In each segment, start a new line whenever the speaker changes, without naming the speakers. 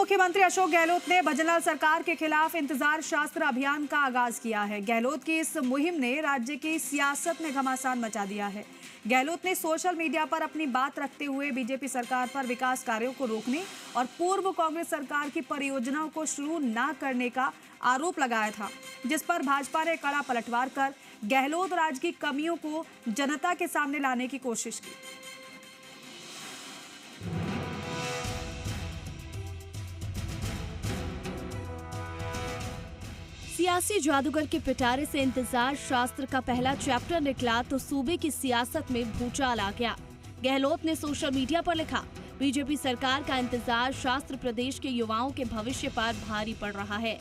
मुख्यमंत्री अशोक गहलोत ने भजनलाल सरकार के खिलाफ इंतजार शास्त्र अभियान का आगाज किया है। गहलोत की इस मुहिम ने राज्य की सियासत में घमासान मचा दिया है। गहलोत ने सोशल मीडिया पर अपनी बात रखते हुए बीजेपी सरकार पर विकास कार्यों को रोकने और पूर्व कांग्रेस सरकार की परियोजनाओं को शुरू न करने का आरोप लगाया था, जिस पर भाजपा ने कड़ा पलटवार कर गहलोत राज की कमियों को जनता के सामने लाने की कोशिश की।
सियासी जादूगर के पिटारे से इंतजार शास्त्र का पहला चैप्टर निकला तो सूबे की सियासत में भूचाल आ गया। गहलोत ने सोशल मीडिया पर लिखा, बीजेपी सरकार का इंतजार शास्त्र प्रदेश के युवाओं के भविष्य पर भारी पड़ रहा है।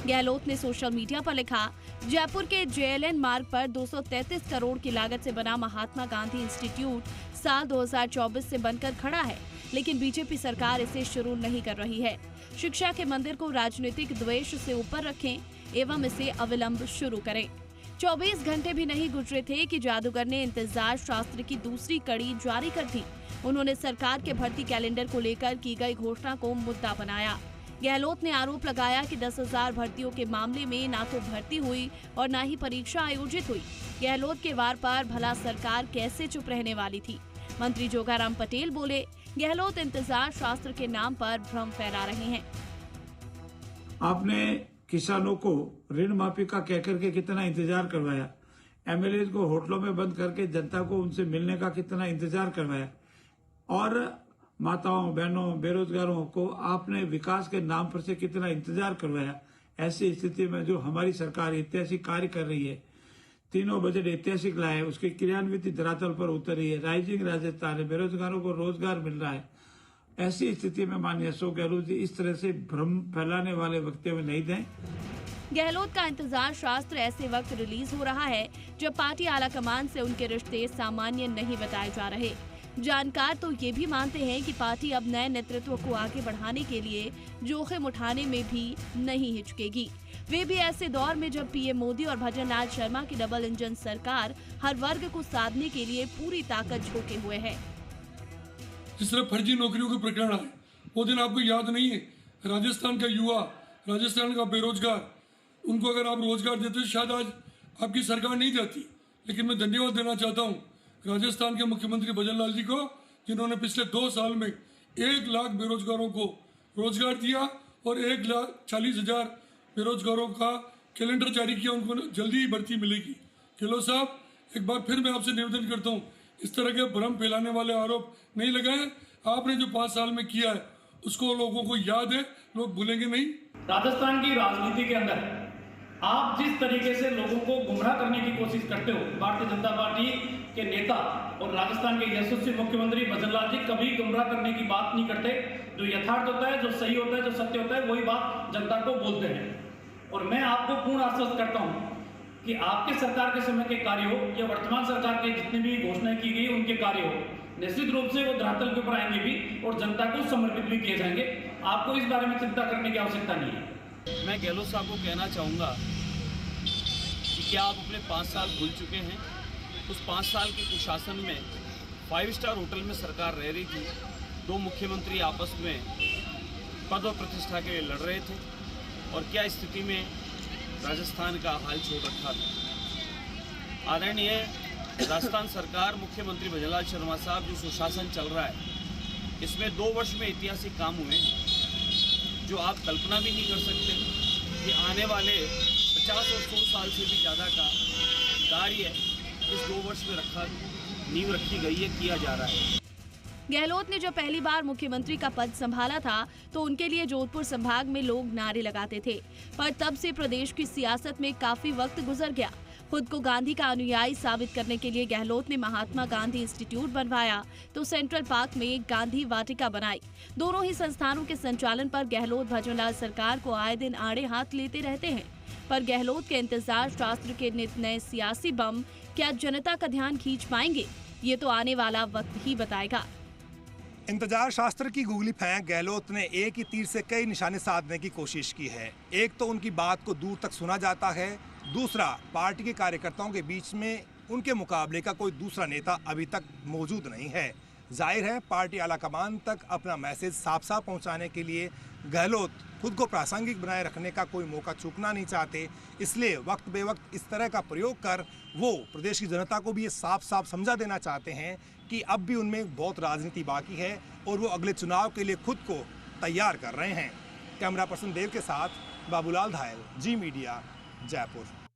गहलोत ने सोशल मीडिया पर लिखा, जयपुर के JLN मार्ग पर 233 करोड़ की लागत से बना महात्मा गांधी इंस्टीट्यूट साल 2024 से बनकर खड़ा है, लेकिन बीजेपी सरकार इसे शुरू नहीं कर रही है। शिक्षा के मंदिर को राजनीतिक द्वेष से ऊपर रखें एवं इसे अविलंब शुरू करें। 24 घंटे भी नहीं गुजरे थे कि जादूगर ने इंतजार शास्त्र की दूसरी कड़ी जारी कर दी। उन्होंने सरकार के भर्ती कैलेंडर को लेकर की गई घोषणा को मुद्दा बनाया। गहलोत ने आरोप लगाया कि 10,000 भर्तियों के मामले में ना तो भर्ती हुई और ना ही परीक्षा आयोजित हुई। गहलोत के वार पर भला सरकार कैसे चुप रहने वाली थी। मंत्री जोगाराम पटेल बोले, गहलोत इंतजार शास्त्र के नाम पर भ्रम फैला रहे हैं।
आपने किसानों को ऋण माफी का कहकर के कितना इंतजार करवाया, MLA को होटलों में बंद करके जनता को उनसे मिलने का कितना इंतजार करवाया, और माताओं बहनों बेरोजगारों को आपने विकास के नाम पर से कितना इंतजार करवाया। ऐसी स्थिति में जो हमारी सरकार ऐतिहासिक कार्य कर रही है, तीनों बजट ऐतिहासिक लाए, उसकी क्रियान्वित धरातल पर उतर रही है, राइजिंग राजस्थान है, बेरोजगारों को रोजगार मिल रहा है। ऐसी स्थिति में माननीय अशोक गहलोत जी इस तरह से भ्रम फैलाने वाले वक्तव्य नहीं दें।
गहलोत का इंतजार शास्त्र ऐसे वक्त रिलीज हो रहा है जब पार्टी आलाकमान से उनके रिश्ते सामान्य नहीं बताए जा रहे। जानकार तो ये भी मानते हैं कि पार्टी अब नए नेतृत्व को आगे बढ़ाने के लिए जोखिम उठाने में भी नहीं हिचकेगी। वे भी ऐसे दौर में जब PM मोदी और भजनलाल शर्मा की डबल इंजन सरकार हर वर्ग को साधने के लिए पूरी ताकत झोंके हुए है।
जिस तरह फर्जी नौकरियों के प्रकरण आए, वो दिन आपको याद नहीं है? राजस्थान का युवा, राजस्थान का बेरोजगार, उनको अगर आप रोजगार देते तो शायद आज आपकी सरकार नहीं जाती। लेकिन मैं धन्यवाद देना चाहता हूँ राजस्थान के मुख्यमंत्री भजनलाल जी को, जिन्होंने पिछले 2 साल में 1 लाख बेरोजगारों को रोजगार दिया और 1,40,000 बेरोजगारों का कैलेंडर जारी किया। उनको जल्दी ही भर्ती मिलेगी। गहलोत साहब, एक बार फिर मैं आपसे निवेदन करता हूँ, इस तरह के भ्रम फैलाने वाले आरोप नहीं लगाए। आपने जो 5 साल में किया है उसको लोगों को याद है, लोग भूलेंगे नहीं।
राजस्थान की राजनीति के अंदर आप जिस तरीके से लोगों को गुमराह करने की कोशिश करते हो, भारतीय जनता पार्टी के नेता और राजस्थान के यशस्वी मुख्यमंत्री भजनलाल जी कभी गुमराह करने की बात नहीं करते। जो यथार्थ होता है, जो सही होता है, जो सत्य होता है, वही बात जनता को बोलते हैं। और मैं आपको पूर्ण आश्वस्त करता हूँ कि आपके सरकार के समय के कार्य हो या वर्तमान सरकार के जितने भी घोषणाएं की गई उनके कार्य हो, निश्चित रूप से वो धरातल के ऊपर आएंगे भी और जनता को समर्पित भी किए जाएंगे। आपको इस बारे में चिंता करने की आवश्यकता नहीं है।
मैं गहलोत साहब को कहना चाहूँगा कि क्या आप अपने 5 साल भूल चुके हैं? उस 5 साल के कुशासन में 5 स्टार होटल में सरकार रह रही थी, 2 मुख्यमंत्री आपस में पद और प्रतिष्ठा के लिए लड़ रहे थे, और क्या स्थिति में राजस्थान का हाल छोड़ रखा था। आदरणीय राजस्थान सरकार, मुख्यमंत्री भजनलाल शर्मा साहब, जो सुशासन चल रहा है, इसमें 2 वर्ष में ऐतिहासिक काम हुए जो आप कल्पना भी नहीं कर सकते कि आने वाले 50 और 100 साल से भी ज़्यादा का कार्य इस 2 वर्ष में नींव रखी गई है, किया जा रहा है।
गहलोत ने जब पहली बार मुख्यमंत्री का पद संभाला था तो उनके लिए जोधपुर संभाग में लोग नारे लगाते थे, पर तब से प्रदेश की सियासत में काफी वक्त गुजर गया। खुद को गांधी का अनुयायी साबित करने के लिए गहलोत ने महात्मा गांधी इंस्टीट्यूट बनवाया तो सेंट्रल पार्क में गांधी वाटिका बनाई। दोनों ही संस्थानों के संचालन पर गहलोत भजनलाल सरकार को आए दिन आड़े हाथ लेते रहते हैं, पर गहलोत के इंतजार शास्त्र के नित नए सियासी बम क्या जनता का ध्यान खींच पाएंगे, ये तो आने वाला वक्त ही बताएगा।
इंतजार शास्त्र की गूगली फेंक गहलोत ने एक ही तीर से कई निशाने साधने की कोशिश की है। एक तो उनकी बात को दूर तक सुना जाता है, दूसरा पार्टी के कार्यकर्ताओं के बीच में उनके मुकाबले का कोई दूसरा नेता अभी तक मौजूद नहीं है। जाहिर है पार्टी आलाकमान तक अपना मैसेज साफ साफ पहुंचाने के लिए गहलोत खुद को प्रासंगिक बनाए रखने का कोई मौका चूकना नहीं चाहते, इसलिए वक्त बे वक्त इस तरह का प्रयोग कर वो प्रदेश की जनता को भी ये साफ साफ समझा देना चाहते हैं कि अब भी उनमें बहुत राजनीति बाकी है और वो अगले चुनाव के लिए खुद को तैयार कर रहे हैं। कैमरा पर्सन देव के साथ बाबूलाल धायल, जी मीडिया, जयपुर।